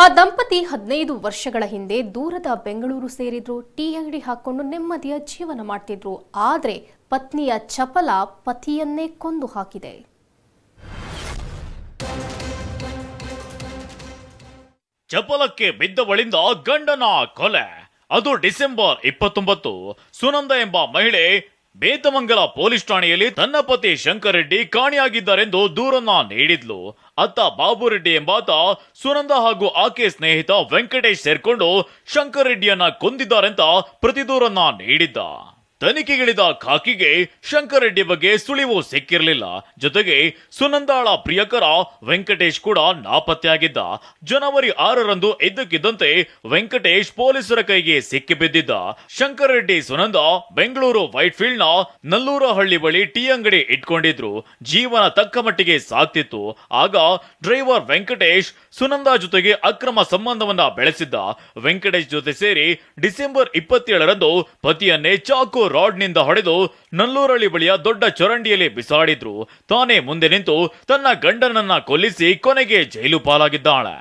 ಆ ದಂಪತಿ 15 ವರ್ಷಗಳ ಹಿಂದೆ ದೂರದ ಬೆಂಗಳೂರು ಸೇರಿದ್ರು. ಟೀ ಅಂಗಡಿ ಹಾಕೊಂಡು ನೆಮ್ಮದಿಯ ಜೀವನ ಮಾಡ್ತಿದ್ರು. ಆದರೆ ಪತ್ನಿಯ ಚಪಲ ಪತಿಯನ್ನೇ ಕೊಂದು ಹಾಕಿದೆ. ಚಪಲಕ್ಕೆ ಬಿದ್ದವಳಿಂದ ಗಂಡನ ಕೊಲೆ. ಅದು ಡಿಸೆಂಬರ್ 29. ಸುನಂದ ಎಂಬ ಮಹಿಳೆ ಬೇತಮಂಗಲ ಪೊಲೀಸ್ ಠಾಣೆಯಲ್ಲಿ ತನ್ನ ಪತಿ ಶಂಕರ್ ರೆಡ್ಡಿ ಕಾಣೆಯಾಗಿದ್ದಾರೆಂದು ದೂರನ್ನ ನೀಡಿದ್ಲು. ಅತ್ತ ಬಾಬುರೆಡ್ಡಿ ಎಂಬಾತ ಸುನಂದ ಹಾಗೂ ಆಕೆ ಸ್ನೇಹಿತ ವೆಂಕಟೇಶ್ ಸೇರ್ಕೊಂಡು ಶಂಕರ್ ರೆಡ್ಡಿಯನ್ನ ಕೊಂದಿದ್ದಾರೆಂತ ಪ್ರತಿದೂರನ್ನ ನೀಡಿದ್ದ. ತನಿಖೆಗಿಳಿದ ಖಾಕಿಗೆ ಶಂಕರ್ ರೆಡ್ಡಿ ಬಗ್ಗೆ ಸುಳಿವು ಸಿಕ್ಕಿರಲಿಲ್ಲ. ಜೊತೆಗೆ ಸುನಂದಾಳ ಪ್ರಿಯಕರ ವೆಂಕಟೇಶ್ ಕೂಡ ನಾಪತ್ತೆಯಾಗಿದ್ದ. ಜನವರಿ 6ರಂದು ಇದ್ದಕ್ಕಿದ್ದಂತೆ ವೆಂಕಟೇಶ್ ಪೊಲೀಸರ ಕೈಗೆ ಸಿಕ್ಕಿಬಿದ್ದಿದ್ದ. ಶಂಕರ್ ರೆಡ್ಡಿ ಸುನಂದ ಬೆಂಗಳೂರು ವೈಟ್ ಫೀಲ್ಡ್ ನ ನಲ್ಲೂರಹಳ್ಳಿ ಬಳಿ ಟೀ ಅಂಗಡಿ ಇಟ್ಕೊಂಡಿದ್ರು. ಜೀವನ ತಕ್ಕ ಮಟ್ಟಿಗೆ ಸಾಕ್ತಿತ್ತು. ಆಗ ಡ್ರೈವರ್ ವೆಂಕಟೇಶ್ ಸುನಂದ ಜೊತೆಗೆ ಅಕ್ರಮ ಸಂಬಂಧವನ್ನ ಬೆಳೆಸಿದ್ದ. ವೆಂಕಟೇಶ್ ಜೊತೆ ಸೇರಿ ಡಿಸೆಂಬರ್ 27ರಂದು ಪತಿಯನ್ನೇ ಚಾಕು ರಾಡ್ನಿಂದ ಹೊಡೆದು ನಲ್ಲೂರಳ್ಳಿ ಬಳಿಯ ದೊಡ್ಡ ಚರಂಡಿಯಲ್ಲಿ ಬಿಸಾಡಿದ್ರು. ತಾನೇ ಮುಂದೆ ನಿಂತು ತನ್ನ ಗಂಡನನ್ನ ಕೊಲ್ಲಿಸಿ ಕೊನೆಗೆ ಜೈಲು ಪಾಲಾಗಿದ್ದಾಳೆ.